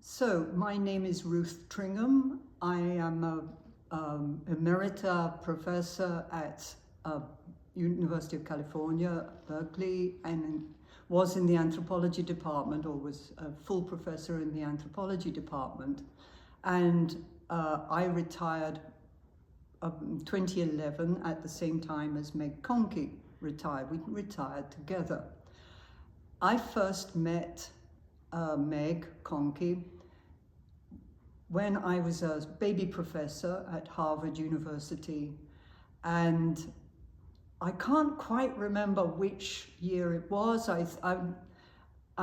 So, my name is Ruth Tringham. I am a emerita professor at University of California, Berkeley, and was in the anthropology department, or was a full professor in the anthropology department. And I retired in 2011 at the same time as Meg Conkey retired. We retired together. I first met Meg Conkey when I was a baby professor at Harvard University, and I can't quite remember which year it was. I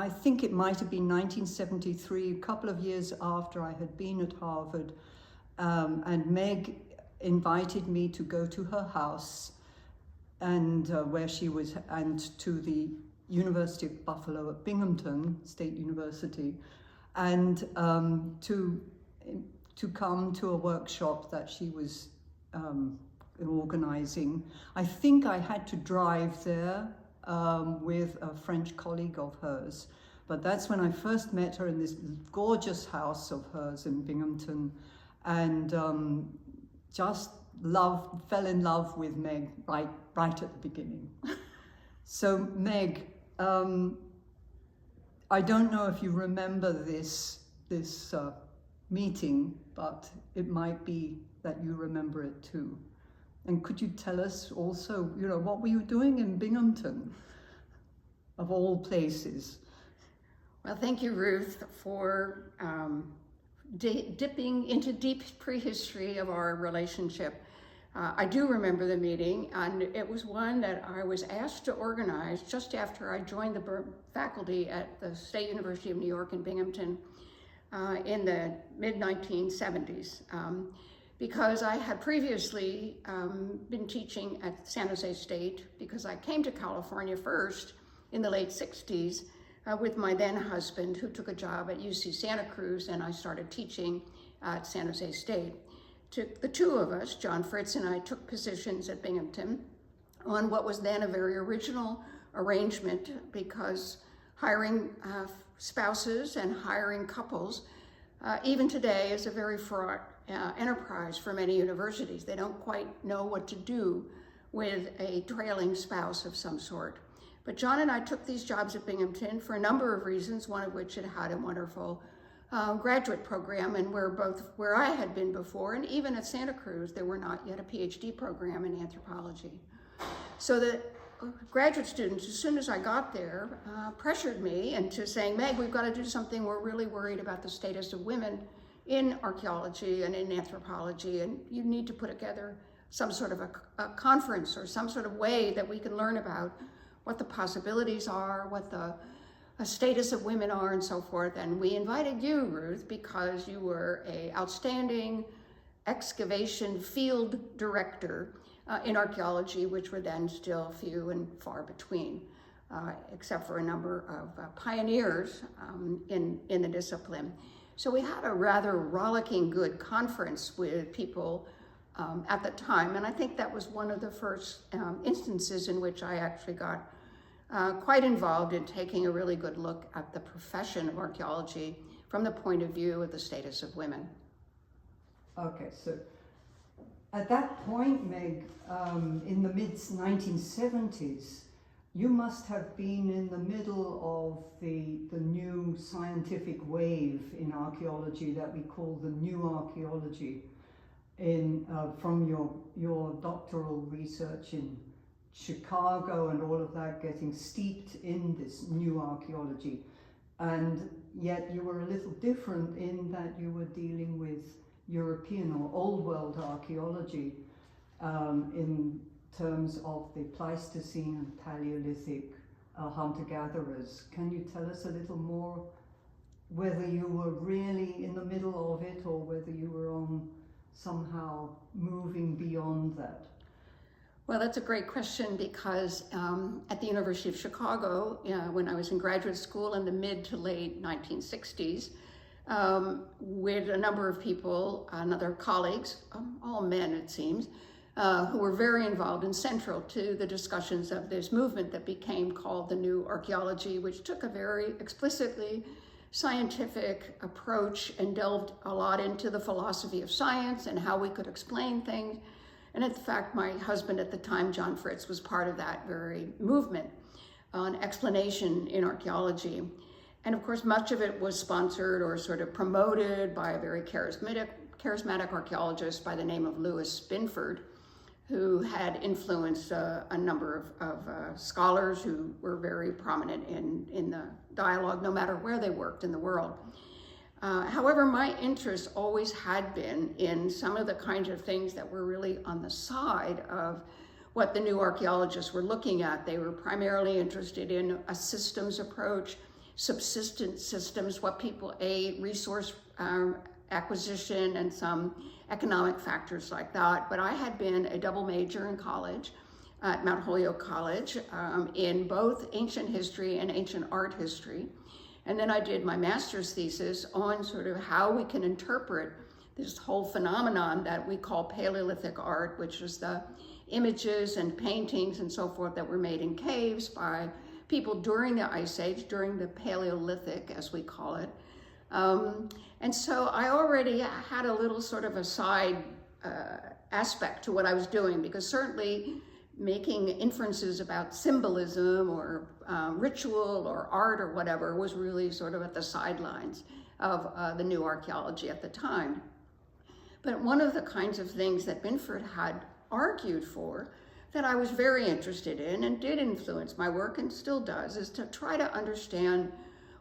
think it might have been 1973, a couple of years after I had been at Harvard, and Meg invited me to go to her house and where she was, and to the University of Buffalo at Binghamton State University, and to come to a workshop that she was organizing. I think I had to drive there with a French colleague of hers, but that's when I first met her in this gorgeous house of hers in Binghamton, and just fell in love with Meg right at the beginning. So Meg, I don't know if you remember this meeting, but it might be that you remember it too. And could you tell us also, what were you doing in Binghamton, of all places? Well, thank you, Ruth, for dipping into deep prehistory of our relationship. I do remember the meeting, and it was one that I was asked to organize just after I joined the faculty at the State University of New York in Binghamton in the mid-1970s, because I had previously been teaching at San Jose State, because I came to California first in the late 60s with my then husband, who took a job at UC Santa Cruz, and I started teaching at San Jose State. The two of us, John Fritz and I, took positions at Binghamton on what was then a very original arrangement, because hiring spouses and hiring couples, even today, is a very fraught enterprise for many universities. They don't quite know what to do with a trailing spouse of some sort. But John and I took these jobs at Binghamton for a number of reasons, one of which it had a wonderful graduate program, and where I had been before, and even at Santa Cruz, there were not yet a PhD program in anthropology. So the graduate students, as soon as I got there, pressured me into saying, Meg, we've got to do something. We're really worried about the status of women in archaeology and in anthropology, and you need to put together some sort of a conference or some sort of way that we can learn about what the possibilities are, what the status of women are, and so forth. And we invited you, Ruth, because you were an outstanding excavation field director in archaeology, which were then still few and far between, except for a number of pioneers in the discipline. So we had a rather rollicking good conference with people at the time, and I think that was one of the first instances in which I actually got quite involved in taking a really good look at the profession of archaeology from the point of view of the status of women. Okay, so at that point, Meg, in the mid-1970s, you must have been in the middle of the new scientific wave in archaeology that we call the new archaeology, from your doctoral research in Chicago and all of that, getting steeped in this new archaeology. And yet you were a little different in that you were dealing with European or Old World archaeology in terms of the Pleistocene and Paleolithic hunter-gatherers. Can you tell us a little more whether you were really in the middle of it, or whether you were somehow moving beyond that? Well, that's a great question, because at the University of Chicago, when I was in graduate school in the mid to late 1960s, with a number of people and other colleagues, all men it seems, who were very involved and central to the discussions of this movement that became called the New Archaeology, which took a very explicitly scientific approach and delved a lot into the philosophy of science and how we could explain things. And in fact, my husband at the time, John Fritz, was part of that very movement on explanation in archaeology. And of course, much of it was sponsored or sort of promoted by a very charismatic archaeologist by the name of Louis Binford, who had influenced a number of scholars who were very prominent in the dialogue, no matter where they worked in the world. However, my interest always had been in some of the kinds of things that were really on the side of what the new archaeologists were looking at. They were primarily interested in a systems approach, subsistence systems, what people ate, resource acquisition, and some economic factors like that. But I had been a double major in college at Mount Holyoke College in both ancient history and ancient art history. And then I did my master's thesis on sort of how we can interpret this whole phenomenon that we call Paleolithic art, which is the images and paintings and so forth that were made in caves by people during the Ice Age, during the Paleolithic, as we call it. And so I already had a little sort of a side aspect to what I was doing, because certainly making inferences about symbolism or ritual or art or whatever was really sort of at the sidelines of the new archaeology at the time. But one of the kinds of things that Binford had argued for that I was very interested in and did influence my work and still does is to try to understand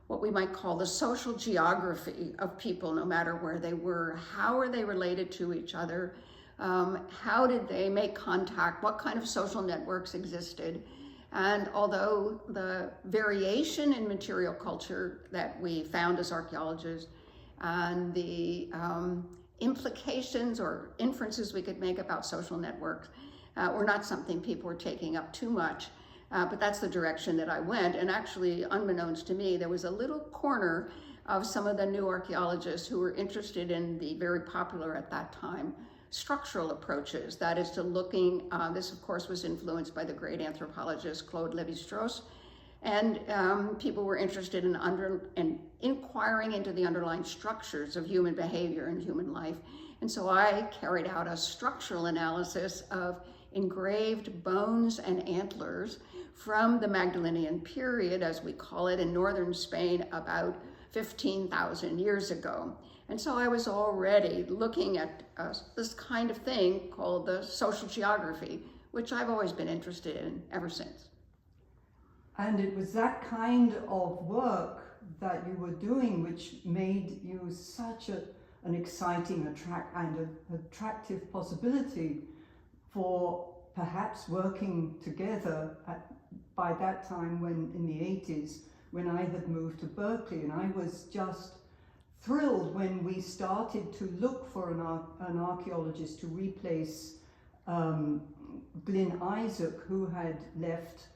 what we might call the social geography of people, no matter where they were. How are they related to each other? How did they make contact? What kind of social networks existed? And although the variation in material culture that we found as archaeologists and the implications or inferences we could make about social networks were not something people were taking up too much, but that's the direction that I went. And actually, unbeknownst to me, there was a little corner of some of the new archaeologists who were interested in the very popular at that time structural approaches. That is to looking, this of course was influenced by the great anthropologist Claude Lévi-Strauss, and people were interested in inquiring into the underlying structures of human behavior and human life. And so I carried out a structural analysis of engraved bones and antlers from the Magdalenian period, as we call it, in northern Spain about 15,000 years ago. And so I was already looking at this kind of thing called the social geography, which I've always been interested in ever since. And it was that kind of work that you were doing which made you such an exciting and attractive possibility for perhaps working together by that time, when in the 80s, when I had moved to Berkeley. And I was just thrilled when we started to look for an archaeologist to replace Glyn Isaac, who had left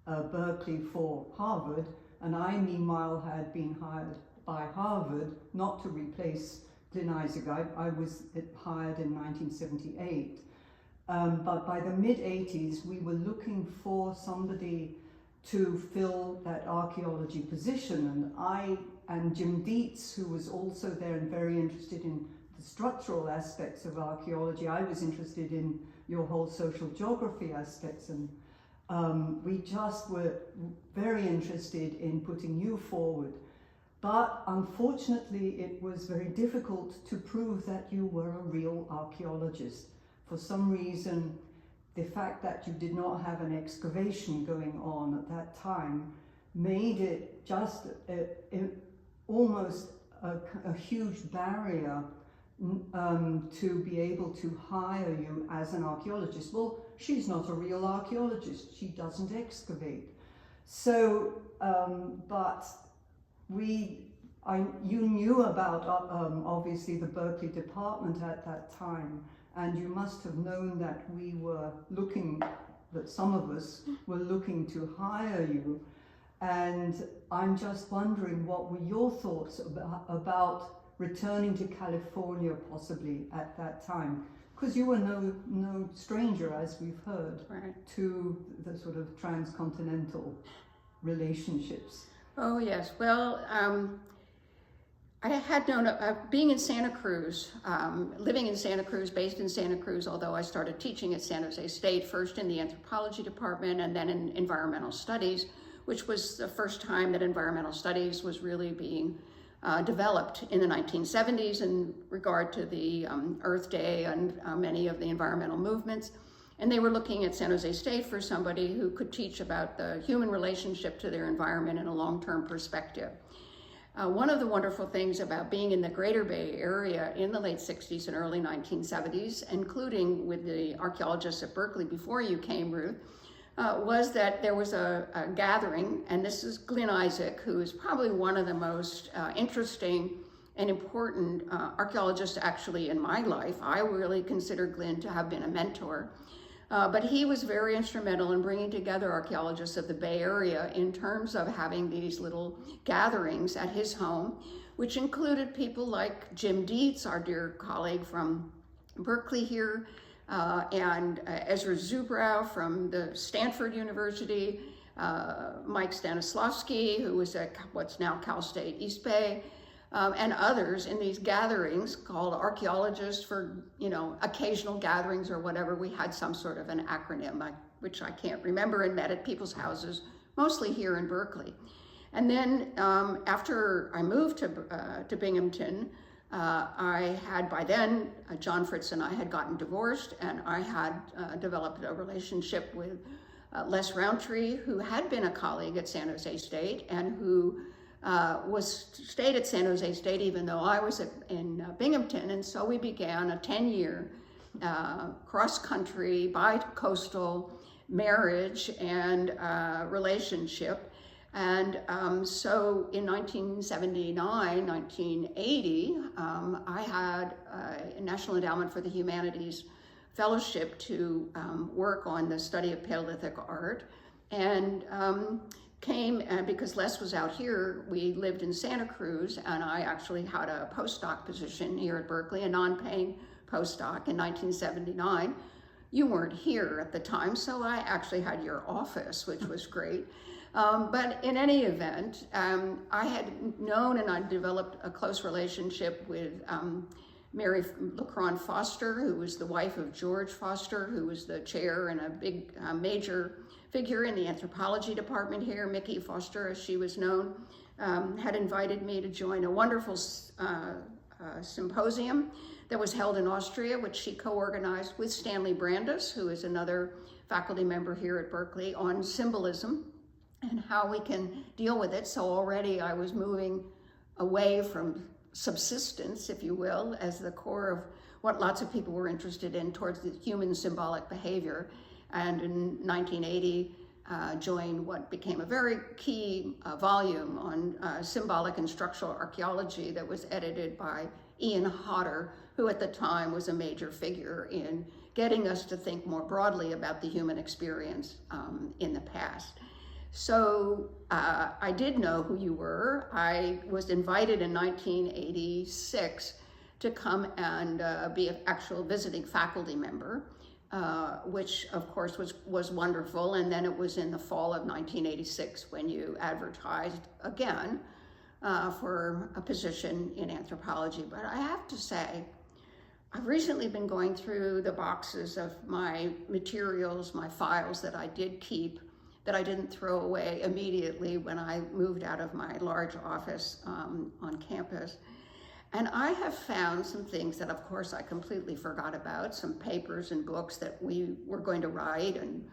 Berkeley for Harvard, and I meanwhile had been hired by Harvard not to replace Glyn Isaac. I was hired in 1978, but by the mid-80s we were looking for somebody to fill that archaeology position, and Jim Dietz, who was also there and very interested in the structural aspects of archaeology. I was interested in your whole social geography aspects, and we just were very interested in putting you forward. But unfortunately, it was very difficult to prove that you were a real archaeologist. For some reason, the fact that you did not have an excavation going on at that time made it just almost a huge barrier to be able to hire you as an archaeologist. Well, she's not a real archaeologist, she doesn't excavate. So, but you knew about obviously the Berkeley department at that time, and you must have known that we were looking, that some of us were looking to hire you. And I'm just wondering, what were your thoughts about returning to California possibly at that time? Because you were no stranger, as we've heard, Right. to the sort of transcontinental relationships. Oh yes, well, I had known, being in Santa Cruz, living in Santa Cruz, based in Santa Cruz, although I started teaching at San Jose State, first in the anthropology department and then in environmental studies, which was the first time that environmental studies was really being developed in the 1970s in regard to the Earth Day and many of the environmental movements. And they were looking at San Jose State for somebody who could teach about the human relationship to their environment in a long-term perspective. One of the wonderful things about being in the Greater Bay Area in the late 60s and early 1970s, including with the archaeologists at Berkeley before you came, Ruth, was that there was a gathering, and this is Glyn Isaac, who is probably one of the most interesting and important archaeologists actually in my life. I really consider Glyn to have been a mentor. But he was very instrumental in bringing together archaeologists of the Bay Area in terms of having these little gatherings at his home, which included people like Jim Dietz, our dear colleague from Berkeley here, and Ezra Zubrow from the Stanford University, Mike Stanislavski, who was at what's now Cal State East Bay, and others in these gatherings called archaeologists for, occasional gatherings or whatever. We had some sort of an acronym, which I can't remember, and met at people's houses, mostly here in Berkeley. And then after I moved to Binghamton, I had by then, John Fritz and I had gotten divorced, and I had developed a relationship with Les Roundtree, who had been a colleague at San Jose State and who stayed at San Jose State even though I was in Binghamton. And so we began a 10-year cross-country, bi-coastal marriage and relationship. And so in 1979, 1980, I had a National Endowment for the Humanities fellowship to work on the study of Paleolithic art. And came, because Les was out here, we lived in Santa Cruz, and I actually had a postdoc position here at Berkeley, a non-paying postdoc in 1979. You weren't here at the time, so I actually had your office, which was great. But in any event, I had known and I developed a close relationship with Mary LaCron Foster, who was the wife of George Foster, who was the chair and a big major figure in the anthropology department here. Mickey Foster, as she was known, had invited me to join a wonderful symposium that was held in Austria, which she co-organized with Stanley Brandis, who is another faculty member here at Berkeley, on symbolism and how we can deal with it. So already I was moving away from subsistence, if you will, as the core of what lots of people were interested in, towards the human symbolic behavior. And in 1980, joined what became a very key volume on symbolic and structural archaeology that was edited by Ian Hodder, who at the time was a major figure in getting us to think more broadly about the human experience in the past. So I did know who you were. I was invited in 1986 to come and be an actual visiting faculty member, which of course was wonderful. And then it was in the fall of 1986 when you advertised again for a position in anthropology. But I have to say, I've recently been going through the boxes of my materials, my files that I did keep, that I didn't throw away immediately when I moved out of my large office on campus. And I have found some things that, of course, I completely forgot about, some papers and books that we were going to write, and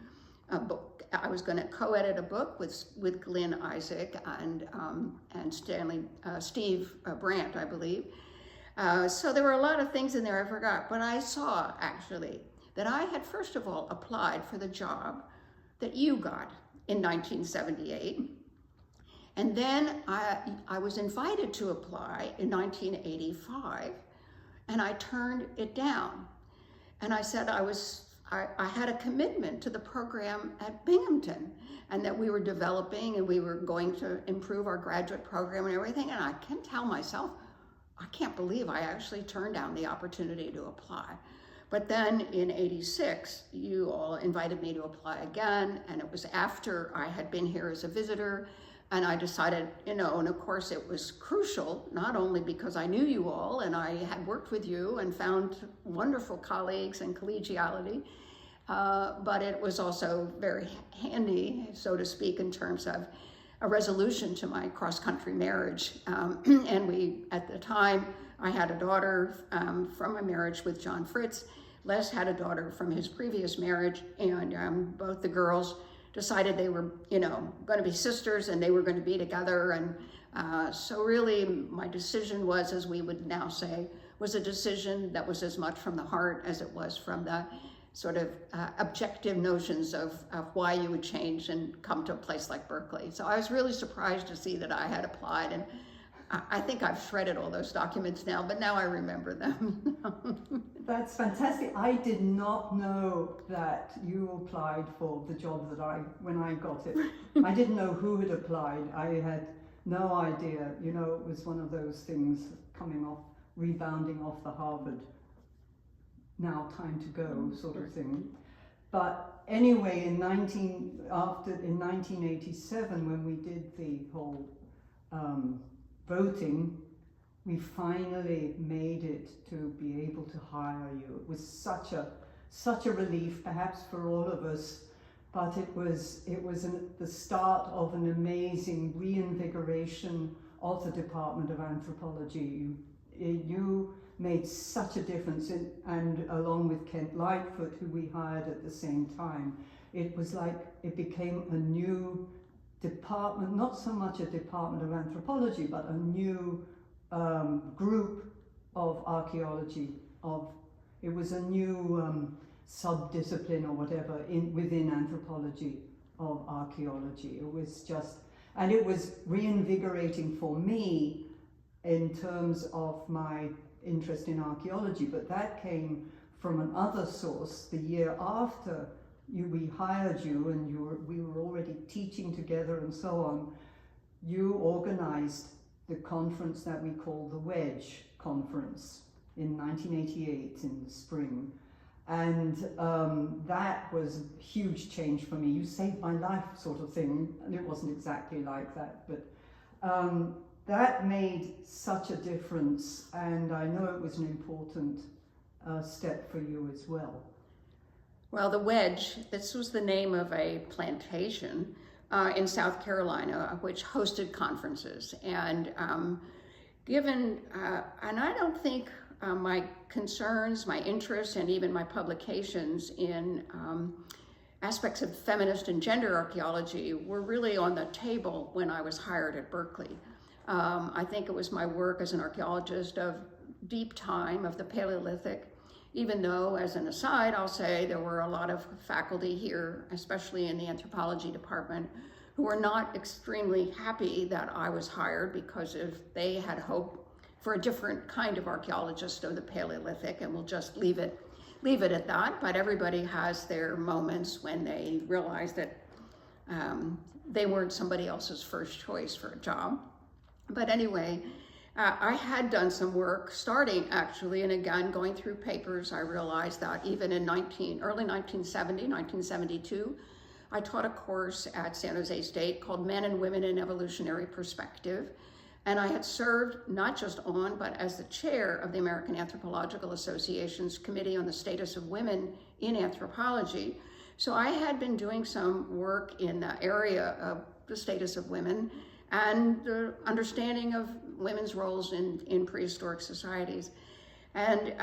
a book. I was going to co-edit a book with Glyn Isaac and Steve Brandt, I believe. So there were a lot of things in there I forgot, but I saw, actually, that I had, first of all, applied for the job that you got in 1978. And then I was invited to apply in 1985, and I turned it down. And I said I had a commitment to the program at Binghamton, and that we were developing and we were going to improve our graduate program and everything. And I can tell myself, I can't believe I actually turned down the opportunity to apply. But then in '86, you all invited me to apply again, and it was after I had been here as a visitor, And I decided, and of course it was crucial, not only because I knew you all and I had worked with you and found wonderful colleagues and collegiality, but it was also very handy, so to speak, in terms of a resolution to my cross-country marriage. And at the time, I had a daughter from my marriage with John Fritz. Les had a daughter from his previous marriage, and both the girls decided they were, going to be sisters and they were going to be together. And so really my decision was, as we would now say, was a decision that was as much from the heart as it was from the sort of objective notions of why you would change and come to a place like Berkeley. So I was really surprised to see that I had applied, and I think I've shredded all those documents now, but now I remember them. That's fantastic. I did not know that you applied for the job when I got it. I didn't know who had applied. I had no idea. It was one of those things rebounding off the Harvard, now time to go sort of thing. But anyway, in 1987, when we did the whole voting, we finally made it to be able to hire you. It was such a relief, perhaps for all of us, but it was the start of an amazing reinvigoration of the Department of Anthropology. You made such a difference, and along with Kent Lightfoot, who we hired at the same time, it was like it became a new department, not so much a department of anthropology, but a new group of archaeology. It was a new sub-discipline or whatever within anthropology of archaeology. It was and it was reinvigorating for me in terms of my interest in archaeology, but that came from another source. The year after we hired you, and we were already teaching together and so on, you organized the conference that we call the Wedge Conference in 1988 in the spring. And that was a huge change for me. You saved my life, sort of thing. And it wasn't exactly like that, but that made such a difference. And I know it was an important step for you as well. Well, the Wedge, this was the name of a plantation in South Carolina, which hosted conferences. And and I don't think my concerns, my interests, and even my publications in aspects of feminist and gender archaeology were really on the table when I was hired at Berkeley. I think it was my work as an archaeologist of deep time, of the Paleolithic, even though, as an aside, I'll say there were a lot of faculty here, especially in the anthropology department, who were not extremely happy that I was hired because they had hope for a different kind of archaeologist of the Paleolithic, and we'll just leave it at that. But everybody has their moments when they realize that they weren't somebody else's first choice for a job. But anyway, I had done some work starting actually, and again, going through papers, I realized that even in early 1972, I taught a course at San Jose State called Men and Women in Evolutionary Perspective. And I had served not just on, but as the chair of the American Anthropological Association's Committee on the Status of Women in Anthropology. So I had been doing some work in the area of the status of women and the understanding of women's roles in prehistoric societies. And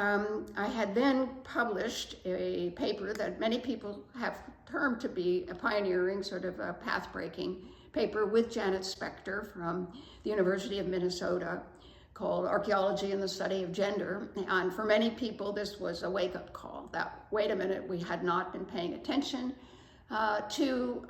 I had then published a paper that many people have termed to be a pioneering, sort of a path-breaking paper with Janet Spector from the University of Minnesota called Archaeology and the Study of Gender. And for many people, this was a wake-up call that, wait a minute, we had not been paying attention to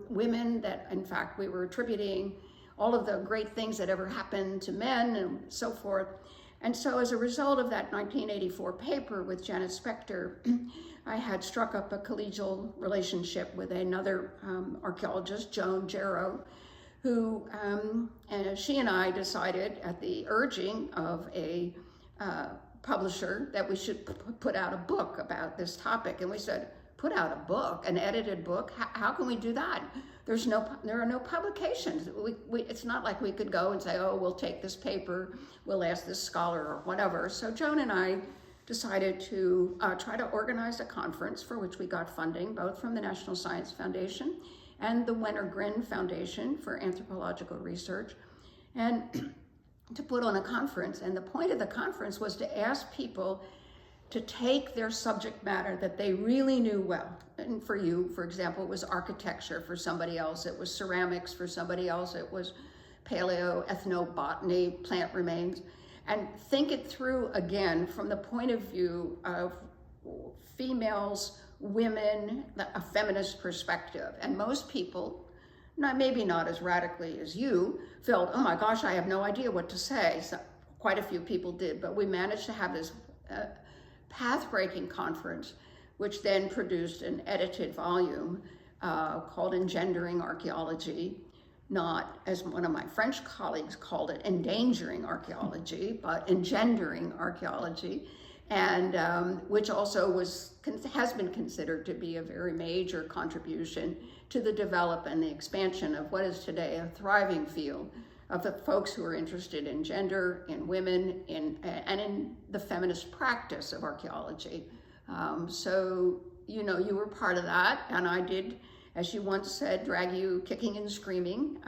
women, that in fact we were attributing all of the great things that ever happened to men and so forth. And so as a result of that 1984 paper with Janet Spector, I had struck up a collegial relationship with another archaeologist, Joan Jarrow, who, and she and I decided at the urging of a publisher that we should put out a book about this topic. And we said, put out a book, an edited book? How can we do that? there are no publications. It's not like we could go and say, oh, we'll take this paper, we'll ask this scholar or whatever. So Joan and I decided to try to organize a conference for which we got funding, both from the National Science Foundation and the Wenner-Gren Foundation for Anthropological Research, and to put on a conference. And the point of the conference was to ask people to take their subject matter that they really knew well. And for you, for example, it was architecture. For somebody else, it was ceramics. For somebody else, it was paleo, ethnobotany, plant remains. And think it through again from the point of view of females, women, a feminist perspective. And most people, maybe not as radically as you, felt, oh my gosh, I have no idea what to say. So quite a few people did, but we managed to have this path-breaking conference, which then produced an edited volume called Engendering Archaeology, not, as one of my French colleagues called it, endangering archaeology, but engendering archaeology, and which also has been considered to be a very major contribution to the development and the expansion of what is today a thriving field of the folks who are interested in gender, in women, and in the feminist practice of archaeology. So, you know, you were part of that, and I did, as you once said, drag you kicking and screaming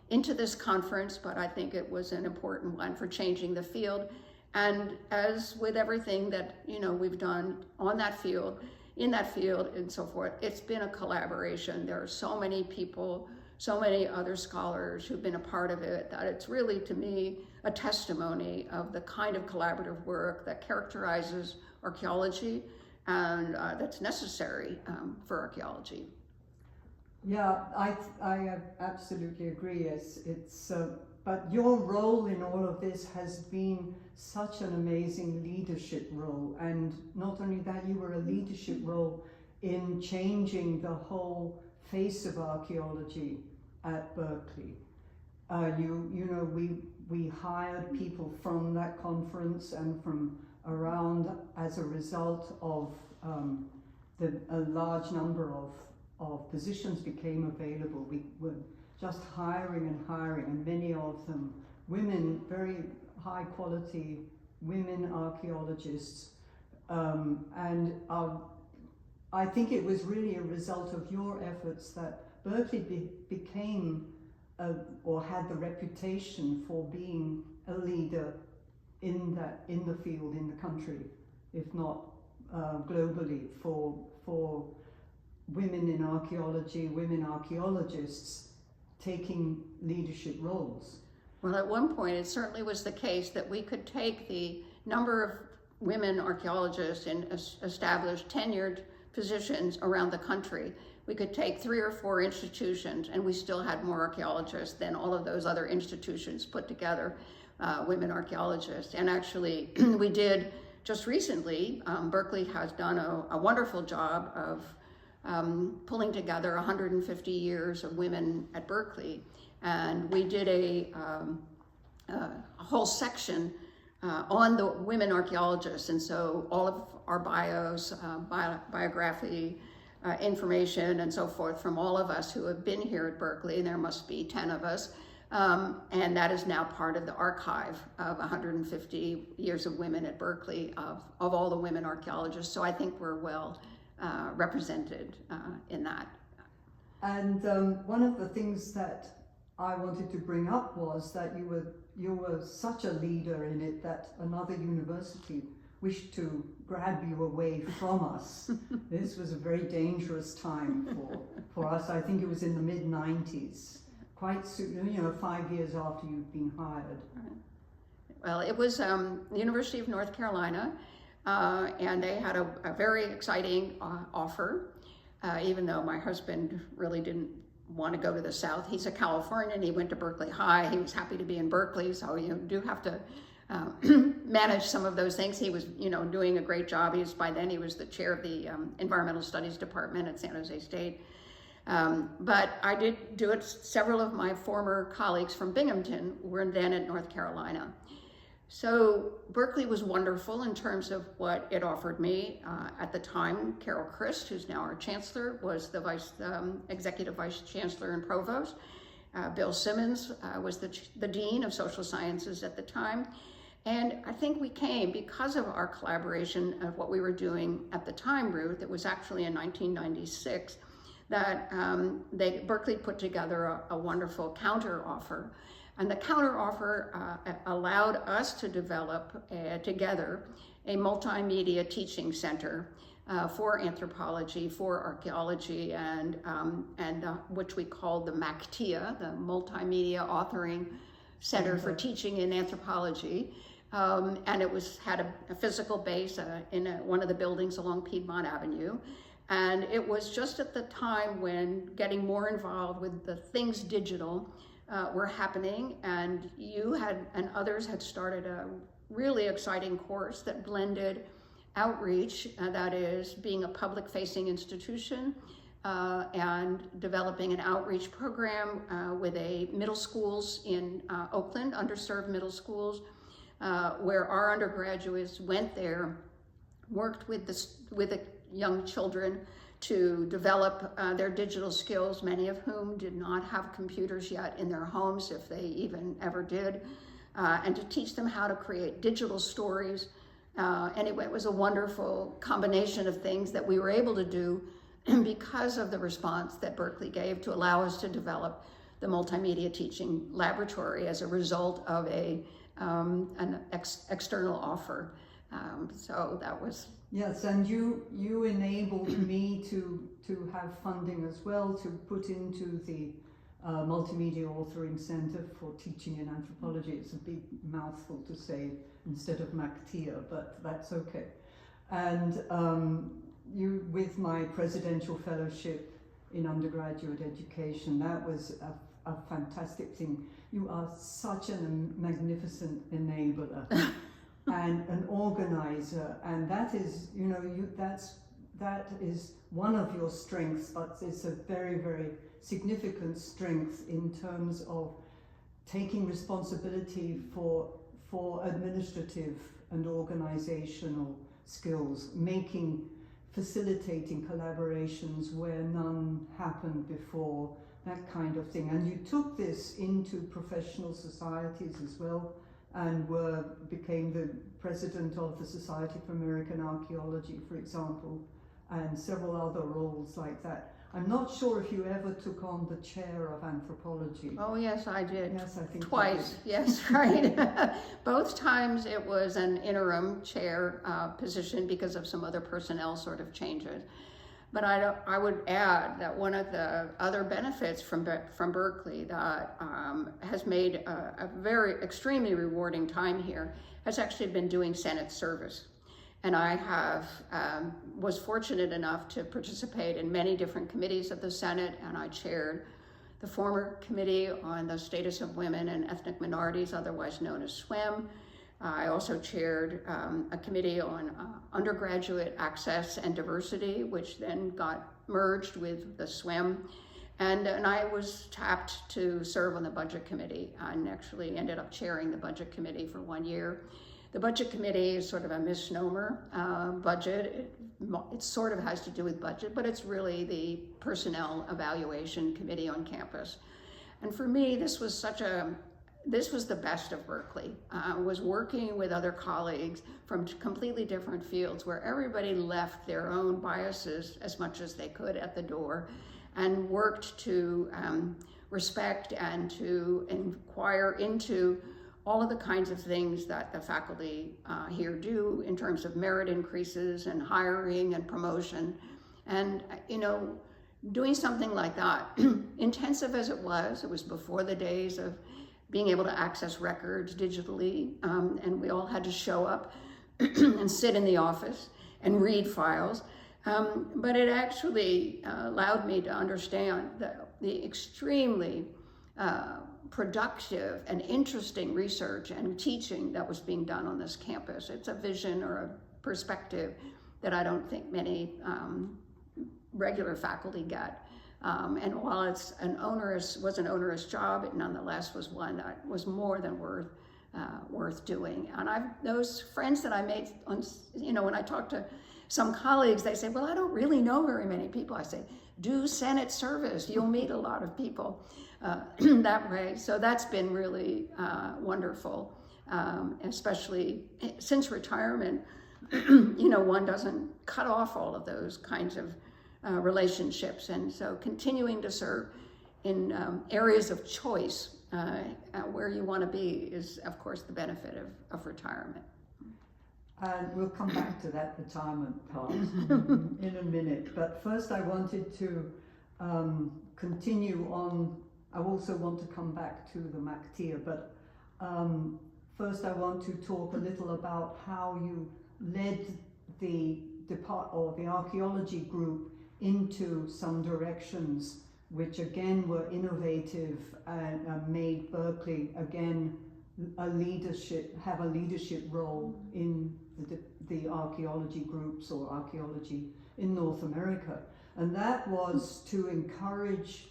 into this conference, but I think it was an important one for changing the field. And as with everything that, you know, we've done on that field, in that field, and so forth, it's been a collaboration. There are so many people, so many other scholars who've been a part of it, that it's really, to me, a testimony of the kind of collaborative work that characterizes archaeology and that's necessary for archaeology. Yeah, I absolutely agree. But your role in all of this has been such an amazing leadership role. And not only that, you were a leadership role in changing the whole face of archaeology at Berkeley. We hired people from that conference and from around as a result of a large number of positions became available. We were just hiring, and many of them women, very high quality women archaeologists. I think it was really a result of your efforts that Berkeley became or had the reputation for being a leader in the field, in the country, if not globally, for women in archaeology, women archaeologists taking leadership roles. Well, at one point, it certainly was the case that we could take the number of women archaeologists in established tenured positions around the country. We could take 3 or 4 institutions, and we still had more archaeologists than all of those other institutions put together, women archaeologists. And actually, we did just recently, Berkeley has done a wonderful job of pulling together 150 years of women at Berkeley. And we did a whole section on the women archaeologists. And so all of our bios, biography, information and so forth from all of us who have been here at Berkeley, there must be 10 of us, and that is now part of the archive of 150 years of women at Berkeley of all the women archaeologists. So I think we're well represented in that. And one of the things that I wanted to bring up was that you were such a leader in it that another university wished to grab you away from us. This was a very dangerous time for us. I think it was in the mid-90s, quite soon, 5 years after you'd been hired. Well, it was the University of North Carolina, and they had a very exciting offer, even though my husband really didn't want to go to the South. He's a Californian, he went to Berkeley High, he was happy to be in Berkeley, so you do have to manage some of those things. He was, doing a great job. By then he was the chair of the Environmental Studies Department at San Jose State. But I did do it. Several of my former colleagues from Binghamton were then at North Carolina. So Berkeley was wonderful in terms of what it offered me. At the time, Carol Christ, who's now our chancellor, was the executive vice chancellor and provost. Bill Simmons was the dean of social sciences at the time. And I think we came because of our collaboration of what we were doing at the time, Ruth. It was actually in 1996 that Berkeley put together a wonderful counter offer. And the counter offer allowed us to develop together a multimedia teaching center for anthropology, for archaeology, and which we called the MACTIA, the Multimedia Authoring Center for Teaching in Anthropology. And it had a physical base in one of the buildings along Piedmont Avenue. And it was just at the time when getting more involved with the things digital were happening, and you and others had started a really exciting course that blended outreach, that is being a public-facing institution, and developing an outreach program with middle schools in Oakland, underserved middle schools, where our undergraduates went there, worked with the young children to develop their digital skills, many of whom did not have computers yet in their homes, if they even ever did, and to teach them how to create digital stories. And it was a wonderful combination of things that we were able to do because of the response that Berkeley gave to allow us to develop the multimedia teaching laboratory as a result of an external offer. So that was... Yes, and you enabled me to have funding as well to put into the Multimedia Authoring Center for Teaching in Anthropology. It's a big mouthful to say instead of MACTIA, but that's okay. And you, with my presidential fellowship in undergraduate education, that was a fantastic thing. You are such a magnificent enabler. And an organizer, and that is, that is one of your strengths, but it's a very, very significant strength in terms of taking responsibility for administrative and organizational skills, facilitating collaborations where none happened before, that kind of thing. And you took this into professional societies as well, and became the president of the Society for American Archaeology, for example, and several other roles like that. I'm not sure if you ever took on the chair of anthropology. Oh yes, I did. Yes, I think twice. Yes, right. Both times it was an interim chair position because of some other personnel sort of changes. But I would add that one of the other benefits from Berkeley that has made a very extremely rewarding time here has actually been doing Senate service. And I was fortunate enough to participate in many different committees of the Senate, and I chaired the former Committee on the Status of Women and Ethnic Minorities, otherwise known as SWEM. I also chaired a committee on undergraduate access and diversity, which then got merged with the SWEM. And I was tapped to serve on the budget committee, and actually ended up chairing the budget committee for 1 year. The budget committee is sort of a misnomer budget. It sort of has to do with budget, but it's really the personnel evaluation committee on campus. And for me, this was the best of Berkeley, was working with other colleagues from completely different fields where everybody left their own biases as much as they could at the door and worked to respect and to inquire into all of the kinds of things that the faculty here do in terms of merit increases and hiring and promotion. And, doing something like that, intensive as it was before the days of being able to access records digitally, and we all had to show up and sit in the office and read files. But it actually allowed me to understand the extremely productive and interesting research and teaching that was being done on this campus. It's a vision or a perspective that I don't think many regular faculty get. And while it's was an onerous job, it nonetheless was one that was more than worth worth doing. And those friends that I made, when I talk to some colleagues, they say, well, I don't really know very many people. I say, do Senate service. You'll meet a lot of people that way. So that's been really wonderful, especially since retirement. One doesn't cut off all of those kinds of relationships. And so continuing to serve in areas of choice where you want to be is, of course, the benefit of retirement. And we'll come back to that retirement part in a minute. But first I wanted to continue on. I also want to come back to the MacTIA, but first I want to talk a little about how you led the archaeology group into some directions which again were innovative and made Berkeley again have a leadership role in the archaeology groups or archaeology in North America. And that was to encourage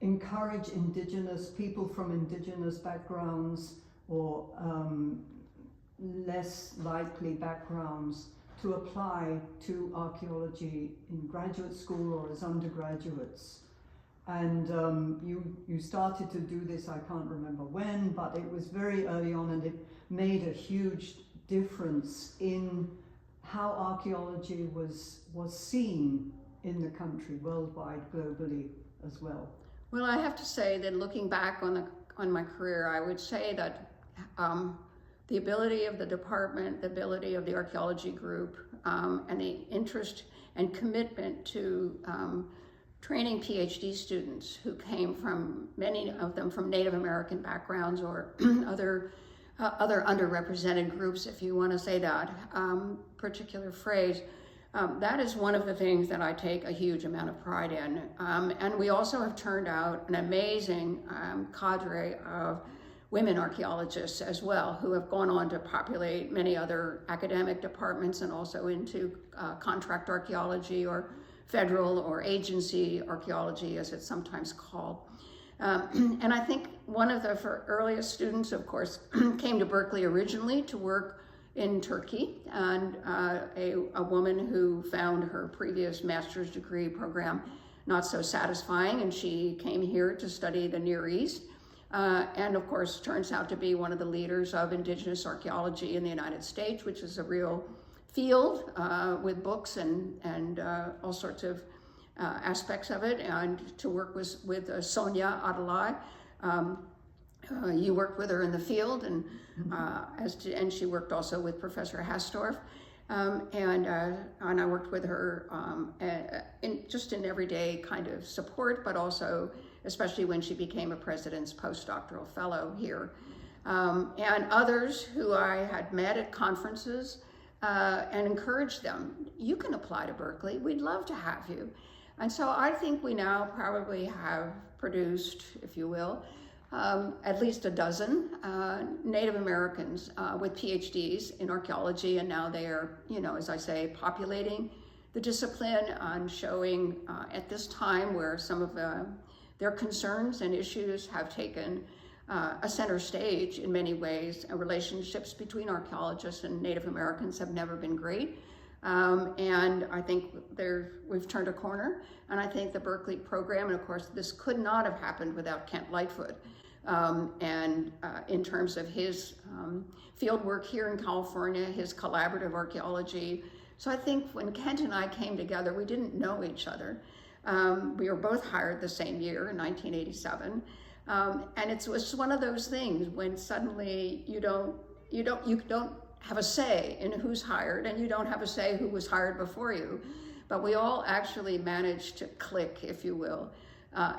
indigenous people from indigenous backgrounds or less likely backgrounds to apply to archaeology in graduate school or as undergraduates. And you started to do this, I can't remember when, but it was very early on, and it made a huge difference in how archaeology was seen in the country, worldwide, globally as well. Well, I have to say that looking back on my career, I would say that the ability of the department, the ability of the archaeology group, and the interest and commitment to training PhD students who came from, many of them from Native American backgrounds or other underrepresented groups, if you want to say that particular phrase. That is one of the things that I take a huge amount of pride in. And we also have turned out an amazing cadre of women archaeologists as well, who have gone on to populate many other academic departments and also into contract archaeology or federal or agency archaeology, as it's sometimes called. And I think one of the earliest students, of course, came to Berkeley originally to work in Turkey, and a woman who found her previous master's degree program not so satisfying, and she came here to study the Near East. And of course, turns out to be one of the leaders of indigenous archaeology in the United States, which is a real field with books and all sorts of aspects of it. And to work with Sonia Adalai, you worked with her in the field, and and she worked also with Professor Hastorf, and I worked with her in everyday kind of support, but also especially when she became a president's postdoctoral fellow here, and others who I had met at conferences and encouraged them. You can apply to Berkeley. We'd love to have you. And so I think we now probably have produced, if you will, at least a dozen Native Americans with PhDs in archaeology, and now they are, as I say, populating the discipline and showing at this time where some of their concerns and issues have taken a center stage in many ways. Relationships between archaeologists and Native Americans have never been great. And I think we've turned a corner, and I think the Berkeley program, and of course this could not have happened without Kent Lightfoot, and in terms of his field work here in California, his collaborative archaeology. So I think when Kent and I came together, we didn't know each other. We were both hired the same year in 1987, and it was one of those things when suddenly you don't have a say in who's hired, and you don't have a say who was hired before you. But we all actually managed to click, if you will,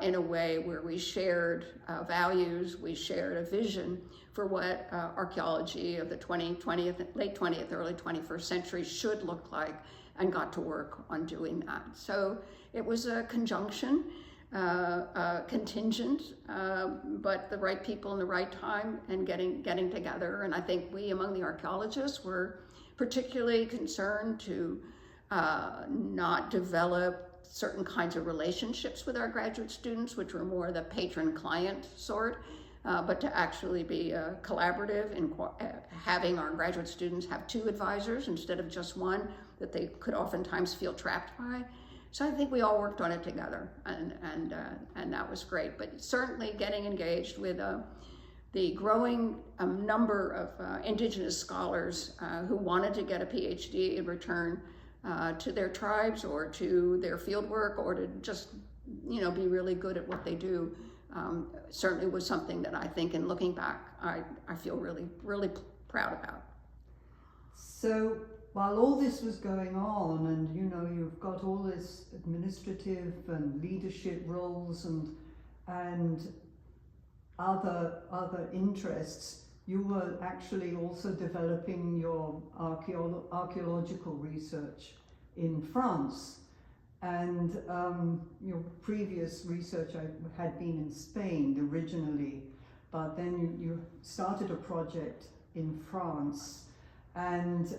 in a way where we shared values, we shared a vision for what archaeology of the late 20th, early 21st century should look like, and got to work on doing that. So it was a conjunction, contingent, but the right people in the right time and getting together. And I think we, among the archaeologists, were particularly concerned to not develop certain kinds of relationships with our graduate students, which were more the patron-client sort, but to actually be collaborative in having our graduate students have 2 advisors instead of just one that they could oftentimes feel trapped by. So I think we all worked on it together, and that was great. But certainly getting engaged with the growing number of indigenous scholars who wanted to get a PhD in return to their tribes or to their field work or to just, be really good at what they do, certainly was something that I think, in looking back, I feel really, really proud about. So while all this was going on, and you've got all this administrative and leadership roles and other interests, you were actually also developing your archaeological research in France. And your previous research had been in Spain originally, but then you started a project in France. And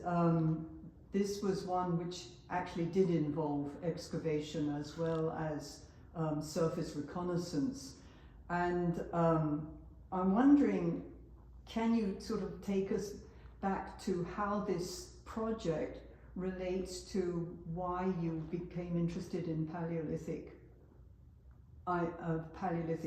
this was one which actually did involve excavation as well as surface reconnaissance. And I'm wondering, can you sort of take us back to how this project relates to why you became interested in Paleolithic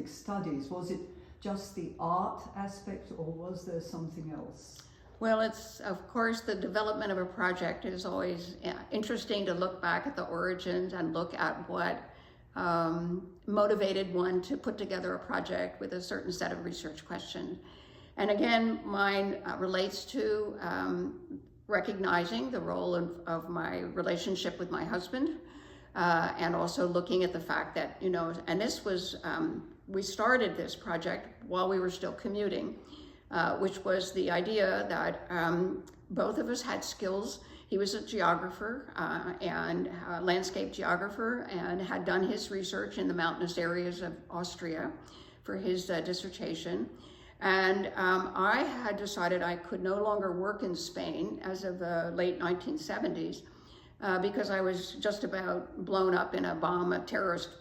studies? Was it just the art aspect, or was there something else? Well, it's, of course, the development of a project is always interesting to look back at the origins and look at what motivated one to put together a project with a certain set of research questions. And again, mine relates to recognizing the role of my relationship with my husband, and also looking at the fact that, and this was, we started this project while we were still commuting, which was the idea that both of us had skills. He was a geographer and a landscape geographer, and had done his research in the mountainous areas of Austria for his dissertation. And I had decided I could no longer work in Spain as of the late 1970s because I was just about blown up in a bomb, a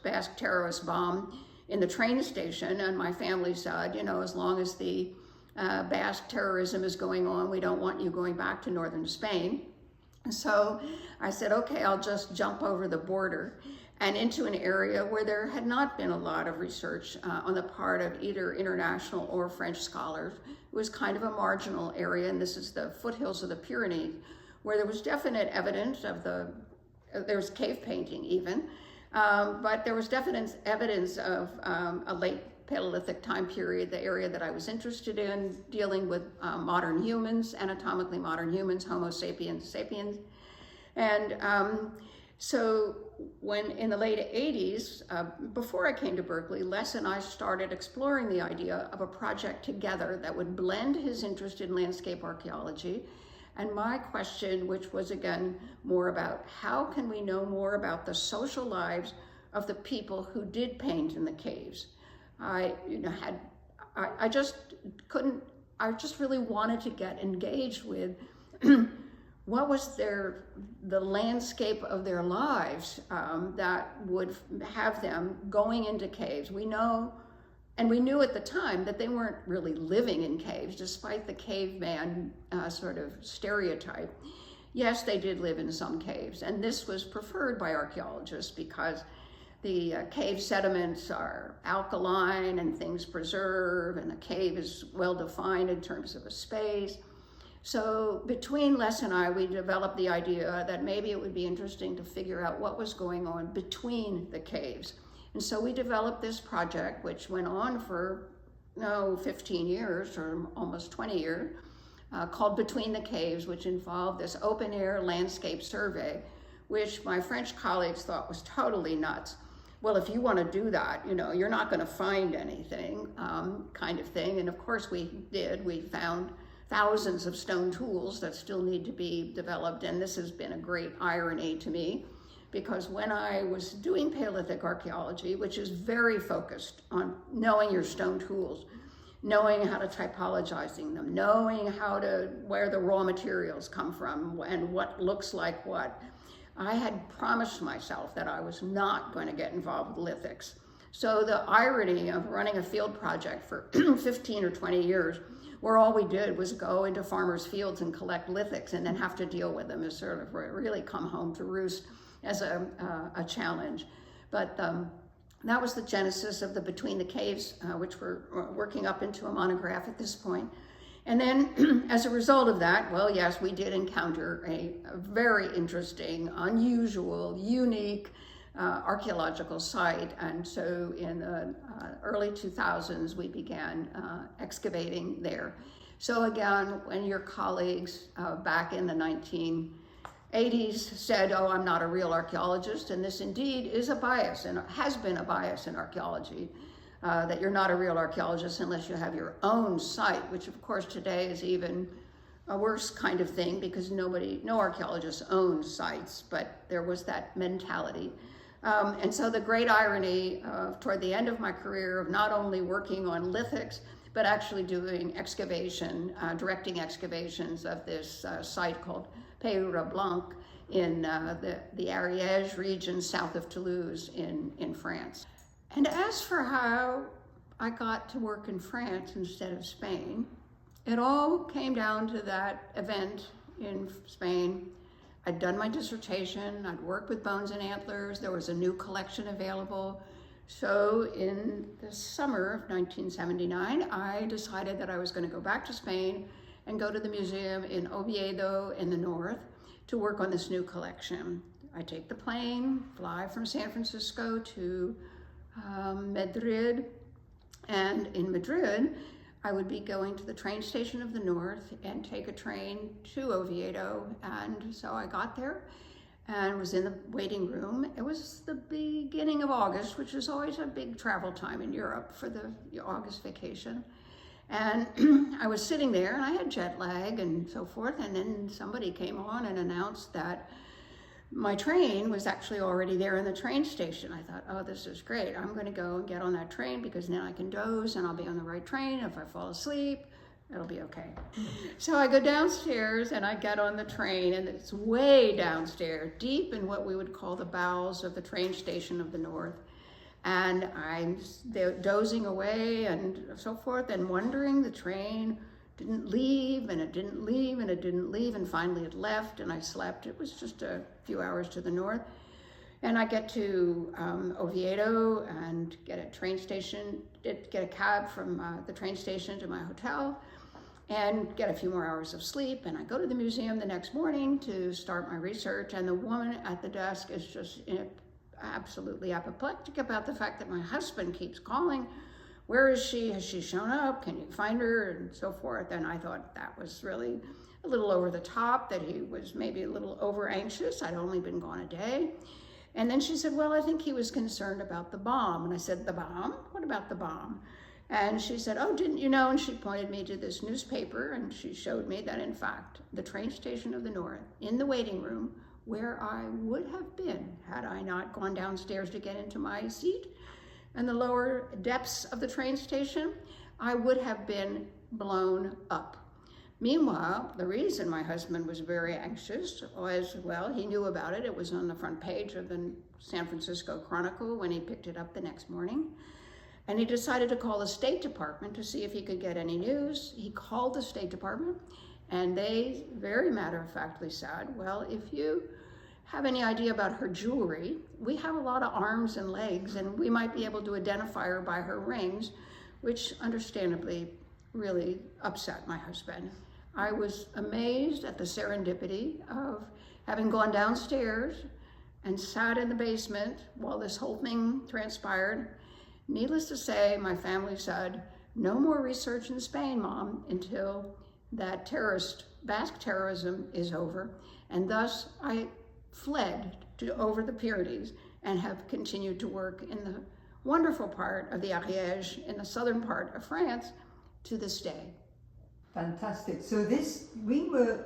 Basque terrorist bomb in the train station. And my family said, as long as the Basque terrorism is going on, we don't want you going back to northern Spain. So I said, okay, I'll just jump over the border and into an area where there had not been a lot of research on the part of either international or French scholars. It was kind of a marginal area, and this is the foothills of the Pyrenees, where there was definite evidence of there was cave painting even, but there was definite evidence of a late Paleolithic time period, the area that I was interested in, dealing with modern humans, anatomically modern humans, Homo sapiens sapiens. And so when in the late 80s, before I came to Berkeley, Les and I started exploring the idea of a project together that would blend his interest in landscape archaeology and my question, which was again more about how can we know more about the social lives of the people who did paint in the caves. I just really wanted to get engaged with what was the landscape of their lives that would have them going into caves. We know, and we knew at the time, that they weren't really living in caves, despite the caveman sort of stereotype. Yes, they did live in some caves, and this was preferred by archaeologists because the cave sediments are alkaline and things preserve, and the cave is well defined in terms of a space. So between Les and I, we developed the idea that maybe it would be interesting to figure out what was going on between the caves. And so we developed this project, which went on for 15 years or almost 20 years, called Between the Caves, which involved this open air landscape survey, which my French colleagues thought was totally nuts. Well, if you want to do that, you're not going to find anything, kind of thing. And of course we did. We found thousands of stone tools that still need to be developed. And this has been a great irony to me, because when I was doing Paleolithic archaeology, which is very focused on knowing your stone tools, knowing how to typologizing them, knowing where the raw materials come from and what looks like what, I had promised myself that I was not going to get involved with lithics. So the irony of running a field project for 15 or 20 years, where all we did was go into farmers' fields and collect lithics and then have to deal with them, is sort of really come home to roost as a challenge. But that was the genesis of the Between the Caves, which we're working up into a monograph at this point. And then as a result of that, well, yes, we did encounter a very interesting, unusual, unique archaeological site. And so in the early 2000s, we began excavating there. So again, when your colleagues back in the 1980s said, oh, I'm not a real archaeologist, and this indeed is a bias and has been a bias in archaeology, that you're not a real archaeologist unless you have your own site, which of course today is even a worse kind of thing because no archaeologist owns sites, but there was that mentality. And so the great irony toward the end of my career of not only working on lithics, but actually doing excavation, directing excavations of this site called Peyre Blanc in the Ariège region south of Toulouse in France. And as for how I got to work in France instead of Spain, it all came down to that event in Spain. I'd done my dissertation, I'd worked with bones and antlers, there was a new collection available. So in the summer of 1979, I decided that I was going to go back to Spain and go to the museum in Oviedo in the north to work on this new collection. I take the plane, fly from San Francisco to Madrid, and in Madrid, I would be going to the train station of the north and take a train to Oviedo. And so I got there and was in the waiting room. It was the beginning of August, which is always a big travel time in Europe for the August vacation. And I was sitting there and I had jet lag and so forth. And then somebody came on and announced that my train was actually already there in the train station. I thought, oh, this is great. I'm going to go and get on that train because then I can doze and I'll be on the right train. If I fall asleep, it'll be okay. So I go downstairs and I get on the train, and it's way downstairs, deep in what we would call the bowels of the train station of the north. And I'm dozing away and so forth and wondering the train didn't leave, and it didn't leave, and it didn't leave, and finally it left, and I slept. It was just a few hours to the north. And I get to Oviedo and get a train station, get a cab from the train station to my hotel, and get a few more hours of sleep. And I go to the museum the next morning to start my research, and the woman at the desk is just absolutely apoplectic about the fact that my husband keeps calling. Where is she? Has she shown up? Can you find her? And so forth. And I thought that was really a little over the top, that he was maybe a little over anxious. I'd only been gone a day. And then she said, well, I think he was concerned about the bomb. And I said, the bomb? What about the bomb? And she said, oh, didn't you know? And she pointed me to this newspaper, and she showed me that, in fact, the train station of the north, in the waiting room, where I would have been had I not gone downstairs to get into my seat, and the lower depths of the train station, I would have been blown up. Meanwhile, the reason my husband was very anxious was, well, he knew about it. It was on the front page of the San Francisco Chronicle when he picked it up the next morning. And he decided to call the State Department to see if he could get any news. He called the State Department, and they very matter-of-factly said, well, if you have any idea about her jewelry, we have a lot of arms and legs, and we might be able to identify her by her rings, which understandably really upset my husband. I was amazed at the serendipity of having gone downstairs and sat in the basement while this whole thing transpired. Needless to say, my family said, no more research in Spain, Mom, until that Basque terrorism is over. And thus I fled over the Pyrenees and have continued to work in the wonderful part of the Ariège in the southern part of France to this day. Fantastic. So we were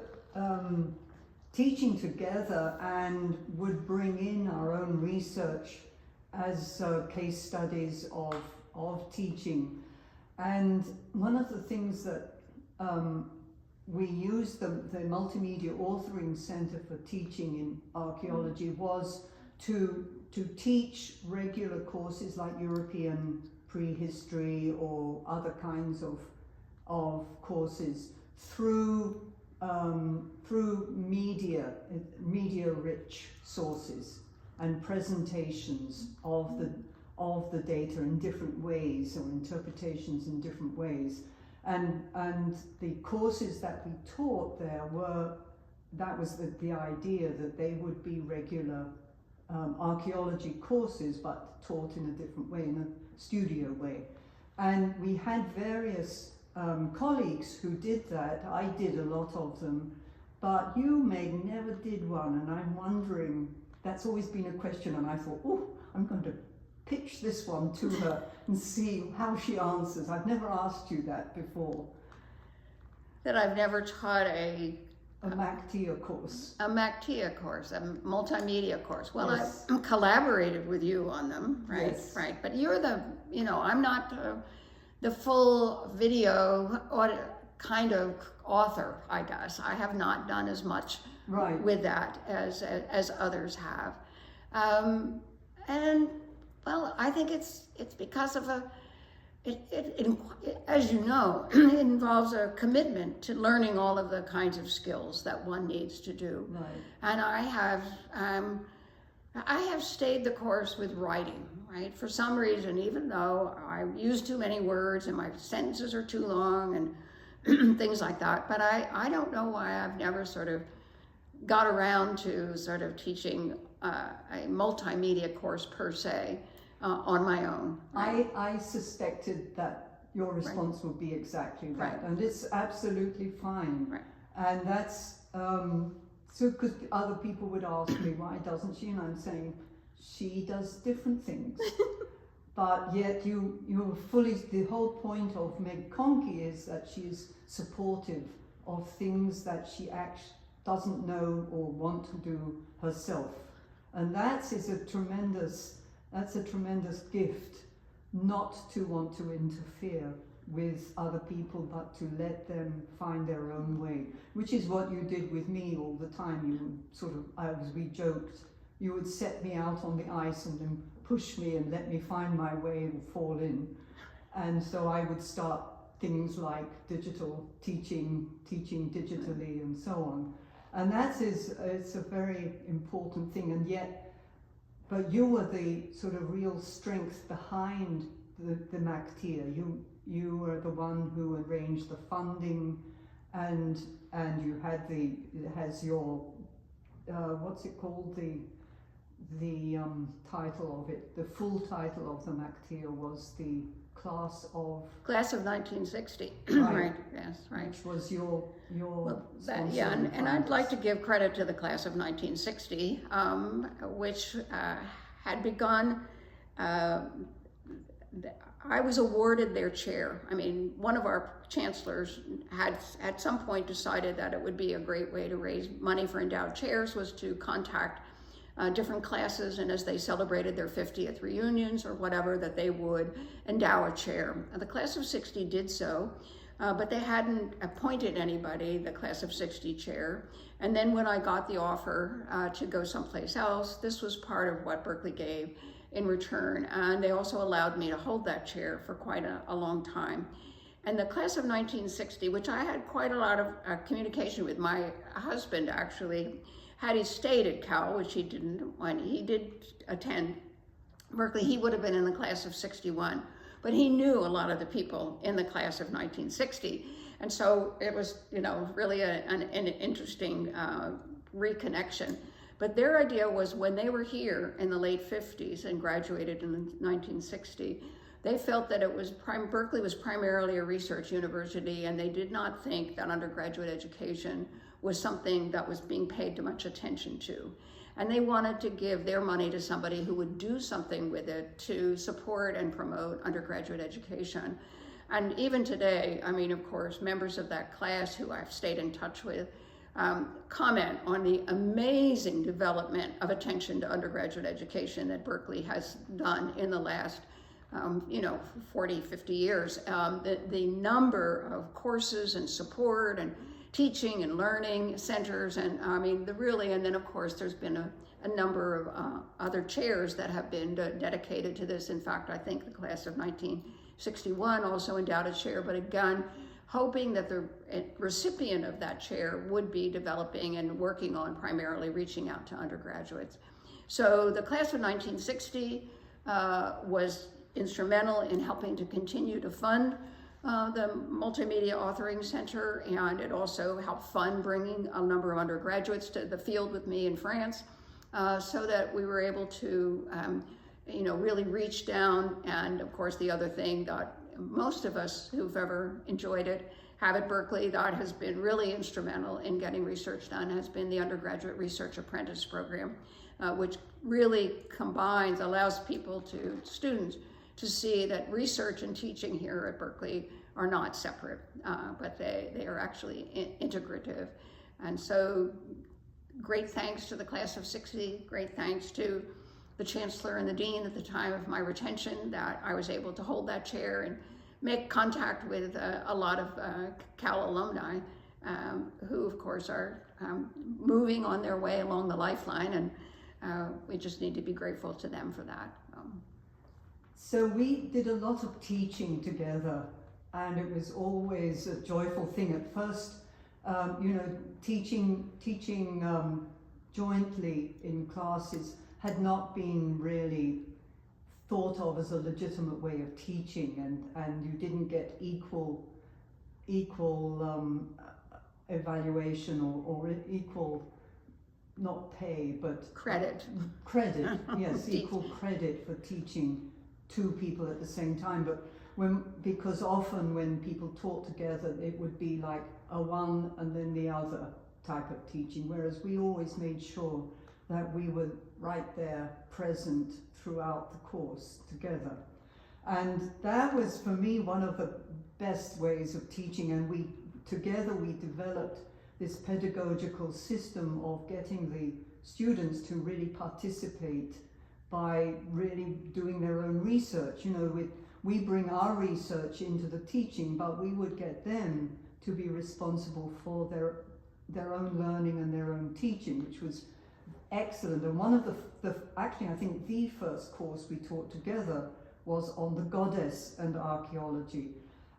teaching together and would bring in our own research as case studies of teaching. And one of the things that we used the Multimedia Authoring Center for Teaching in Archaeology was to teach regular courses like European prehistory or other kinds of courses through media-rich sources and presentations of the data in different ways, or interpretations in different ways. And the courses that we taught there that was the idea, that they would be regular archaeology courses, but taught in a different way, in a studio way. And we had various colleagues who did that. I did a lot of them, but you, Meg, never did one, and I'm wondering, that's always been a question, and I thought, oh, I'm going to pitch this one to her and see how she answers. I've never asked you that before. That I've never taught a MacTIA course. A MacTIA course, a multimedia course. Well, Yes. I've collaborated with you on them, right? Yes. Right. But you're I'm not the full video kind of author, I guess. I have not done as much with that as others have. And well, I think it's because of as you know, it involves a commitment to learning all of the kinds of skills that one needs to do. Right. And I have stayed the course with writing, right? For some reason, even though I use too many words and my sentences are too long and things like that, but I don't know why I've never sort of got around to sort of teaching a multimedia course per se on my own. Right? I suspected that your response would be exactly that, Right. and it's absolutely fine. Right. And that's so, because other people would ask me, why doesn't she? And I'm saying, she does different things. But yet you're fully, the whole point of Meg Conkey is that she is supportive of things that she actually doesn't know or want to do herself. And that's a tremendous gift, not to want to interfere with other people, but to let them find their own way, which is what you did with me all the time. You would sort of, as we joked, you would set me out on the ice and then push me and let me find my way and fall in. And so I would start things like digital teaching digitally and so on. And it's a very important thing, and yet, but you were the sort of real strength behind the MacTIA. You were the one who arranged the funding, and you had it has your what's it called, the title of it, the full title of the MacTIA was the Class of 1960. Right. Right. Yes. Right. which was your Yeah, and I'd like to give credit to the class of 1960, which had begun. I was awarded their chair. I mean, one of our chancellors had at some point decided that it would be a great way to raise money for endowed chairs was to contact different classes, and as they celebrated their 50th reunions or whatever, that they would endow a chair. The class of 60 did so, but they hadn't appointed anybody, the class of 60 chair. And then when I got the offer to go someplace else, this was part of what Berkeley gave in return. And they also allowed me to hold that chair for quite a long time. And the class of 1960, which I had quite a lot of communication with, my husband actually, had he stayed at Cal, which he didn't, when he did attend Berkeley, he would have been in the class of 61. But he knew a lot of the people in the class of 1960. And so it was, really an interesting reconnection. But their idea was, when they were here in the late 50s and graduated in 1960, they felt that Berkeley was primarily a research university, and they did not think that undergraduate education was something that was being paid too much attention to. And they wanted to give their money to somebody who would do something with it to support and promote undergraduate education. And even today, I mean, of course, members of that class who I've stayed in touch with comment on the amazing development of attention to undergraduate education that Berkeley has done in the last 40, 50 years. The number of courses and support and teaching and learning centers, and I mean, and then of course there's been a number of other chairs that have been dedicated to this. In fact, I think the class of 1961 also endowed a chair, but again, hoping that the recipient of that chair would be developing and working on primarily reaching out to undergraduates. So the class of 1960 was instrumental in helping to continue to fund the Multimedia Authoring Center, and it also helped fund bringing a number of undergraduates to the field with me in France, so that we were able to really reach down. And of course, the other thing that most of us who've ever enjoyed it have at Berkeley that has been really instrumental in getting research done has been the undergraduate research apprentice program, which really allows students to see that research and teaching here at Berkeley are not separate, but they are actually integrative. And so great thanks to the class of 60, great thanks to the chancellor and the dean at the time of my retention that I was able to hold that chair and make contact with a lot of Cal alumni who of course are moving on their way along the lifeline, and we just need to be grateful to them for that. So we did a lot of teaching together, and it was always a joyful thing. At first, teaching jointly in classes had not been really thought of as a legitimate way of teaching, and you didn't get equal evaluation or equal, not pay, but credit, yes, equal credit for teaching two people at the same time. But because often when people taught together, it would be like a one and then the other type of teaching, whereas we always made sure that we were right there, present throughout the course together. And that was, for me, one of the best ways of teaching, and we developed this pedagogical system of getting the students to really participate by really doing their own research. We bring our research into the teaching, but we would get them to be responsible for their own learning and their own teaching, which was excellent. And one of actually, I think the first course we taught together was on the goddess and archaeology.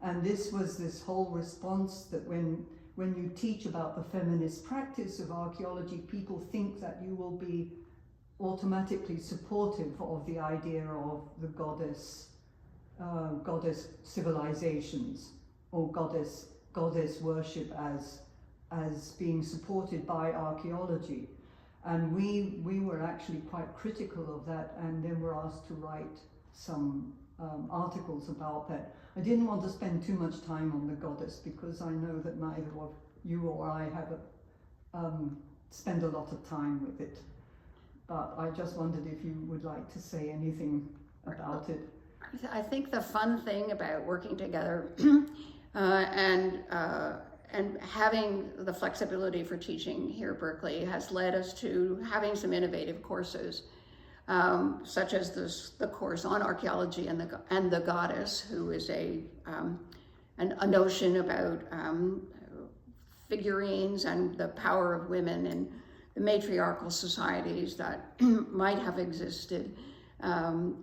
And this was this whole response that when you teach about the feminist practice of archaeology, people think that you will be automatically supportive of the idea of the goddess civilizations, or goddess worship as being supported by archaeology. And we were actually quite critical of that, and then were asked to write some articles about that. I didn't want to spend too much time on the goddess, because I know that neither of you or I have spend a lot of time with it. But I just wondered if you would like to say anything about it. I think the fun thing about working together and having the flexibility for teaching here at Berkeley has led us to having some innovative courses, such as the course on archaeology and the goddess, who is a notion about figurines and the power of women and the matriarchal societies that might have existed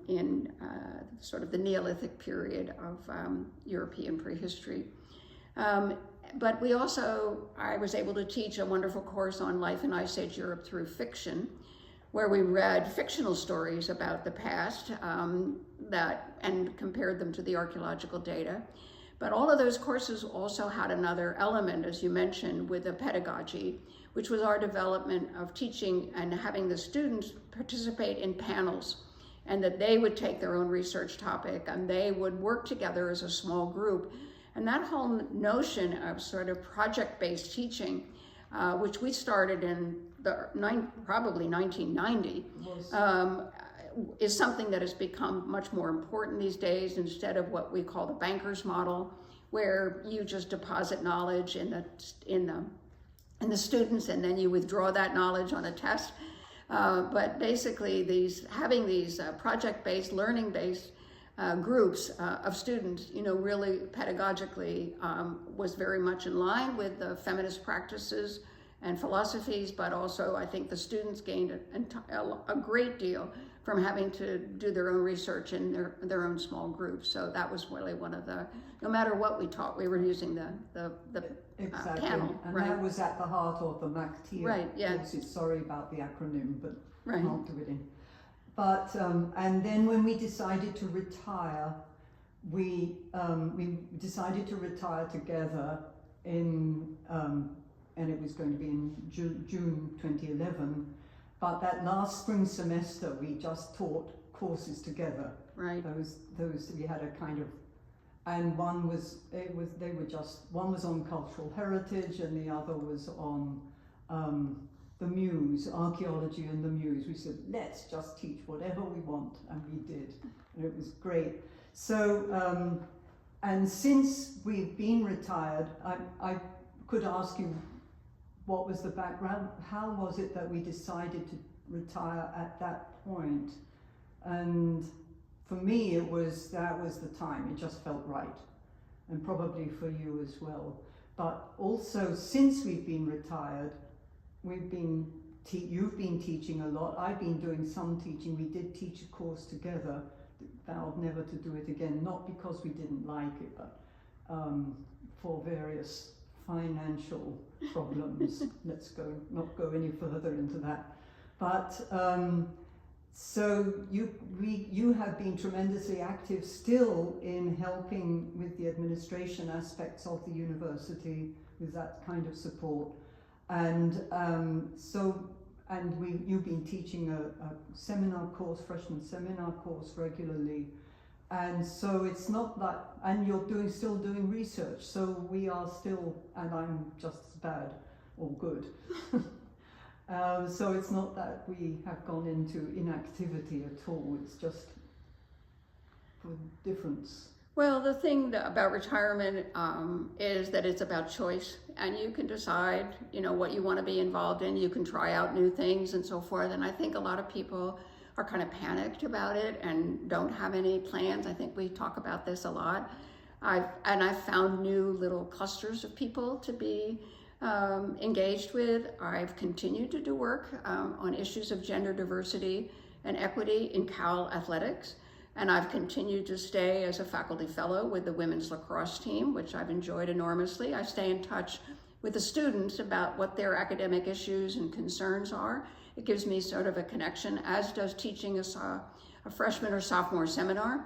in sort of the Neolithic period of European prehistory. But I was able to teach a wonderful course on life in Ice Age Europe through fiction, where we read fictional stories about the past and compared them to the archaeological data. But all of those courses also had another element, as you mentioned, with the pedagogy, which was our development of teaching and having the students participate in panels, and that they would take their own research topic and they would work together as a small group. And that whole notion of sort of project-based teaching, which we started in probably 1990, is something that has become much more important these days, instead of what we call the banker's model, where you just deposit knowledge in the students and then you withdraw that knowledge on a test. But basically having these project-based, learning-based groups of students, really pedagogically was very much in line with the feminist practices and philosophies, but also I think the students gained a great deal from having to do their own research in their own small groups. So that was really one of the, no matter what we taught, we were using the exactly. panel. And right. that was at the heart of the MACTIA Right, yeah. courses. Sorry about the acronym, but Right. can't do it in. But, and then when we decided to retire, we decided to retire together in, and it was going to be in June 2011. But that last spring semester, we just taught courses together. Right. Those we had a kind of, and one was one was on cultural heritage, and the other was on the Muse, archaeology and the Muse. We said, let's just teach whatever we want, and we did, and it was great. So, and since we've been retired, I could ask you, what was the background? How was it that we decided to retire at that point? And for me, that was the time. It just felt right, and probably for you as well. But also, since we've been retired, you've been teaching a lot. I've been doing some teaching. We did teach a course together. Vowed never to do it again, not because we didn't like it, but for various financial problems. Let's not go any further into that. But so you have been tremendously active still in helping with the administration aspects of the university with that kind of support. And you've been teaching a seminar course, freshman seminar course regularly. And so it's not that, and you're still doing research. So we are still, and I'm just as bad or good. So it's not that we have gone into inactivity at all. It's just for difference. Well, the thing about retirement is that it's about choice, and you can decide, what you want to be involved in. You can try out new things and so forth. And I think a lot of people are kind of panicked about it and don't have any plans. I think we talk about this a lot. I've found new little clusters of people to be engaged with. I've continued to do work on issues of gender diversity and equity in Cal athletics. And I've continued to stay as a faculty fellow with the women's lacrosse team, which I've enjoyed enormously. I stay in touch with the students about what their academic issues and concerns are. It gives me sort of a connection, as does teaching a freshman or sophomore seminar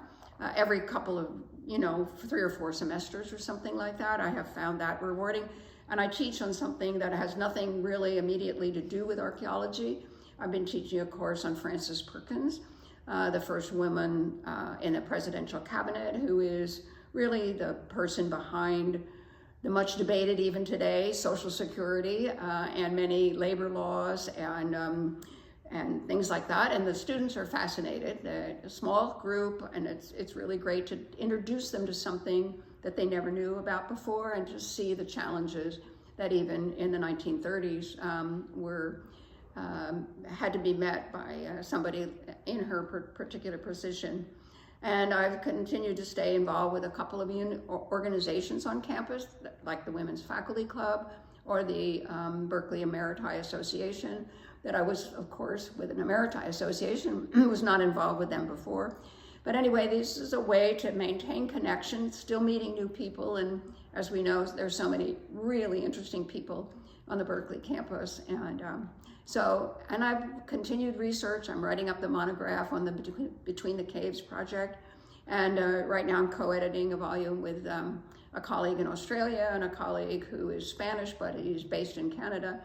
every couple of, 3 or 4 semesters or something like that. I have found that rewarding. And I teach on something that has nothing really immediately to do with archaeology. I've been teaching a course on Frances Perkins, the first woman in the presidential cabinet, who is really the person behind the much debated, even today, Social Security and many labor laws and things like that. And the students are fascinated. A small group, and it's really great to introduce them to something that they never knew about before, and just see the challenges that even in the 1930s had to be met by somebody in her particular position. And I've continued to stay involved with a couple of organizations on campus, like the Women's Faculty Club or the Berkeley Emeriti Association, that I was, of course, with an Emeriti Association, was not involved with them before. But anyway, this is a way to maintain connection, still meeting new people. And as we know, there's so many really interesting people on the Berkeley campus. And and I've continued research. I'm writing up the monograph on the Between the Caves project. And right now I'm co-editing a volume with a colleague in Australia and a colleague who is Spanish, but he's based in Canada,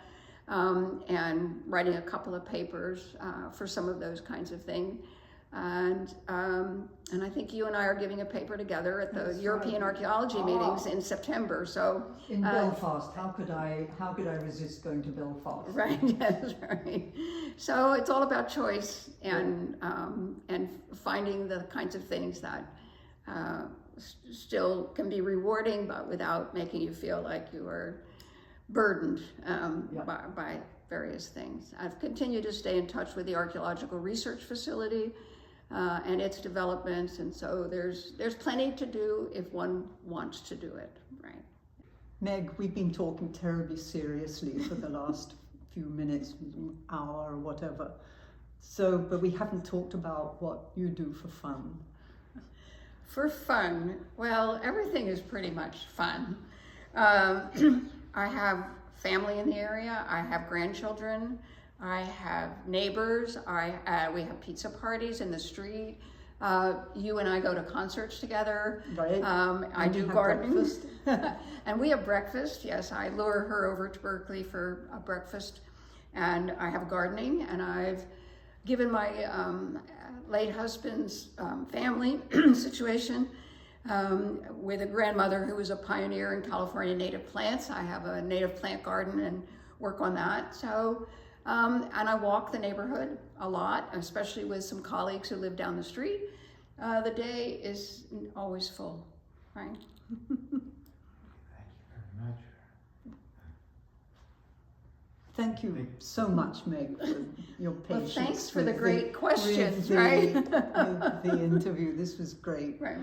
and writing a couple of papers for some of those kinds of things. And I think you and I are giving a paper together at the European Archaeology meetings in September. So in Belfast, how could I resist going to Belfast? Right, that's right. So it's all about choice and finding the kinds of things that still can be rewarding, but without making you feel like you are burdened by various things. I've continued to stay in touch with the Archaeological Research Facility, and its developments, and so there's plenty to do if one wants to do it, right? Meg, we've been talking terribly seriously for the last few minutes, hour, or whatever. So, but we haven't talked about what you do for fun. For fun, well, everything is pretty much fun. I have family in the area. I have grandchildren. I have neighbors. We have pizza parties in the street. You and I go to concerts together. Right. I do gardening. And we have breakfast. Yes, I lure her over to Berkeley for a breakfast. And I have gardening, and I've given my late husband's family situation with a grandmother who was a pioneer in California native plants. I have a native plant garden and work on that. So, and I walk the neighborhood a lot, especially with some colleagues who live down the street. The day is always full, right? Thank you very much. Thank you so much, Meg, for your patience. Well, thanks for the with great questions, with right? with the interview. This was great. Right.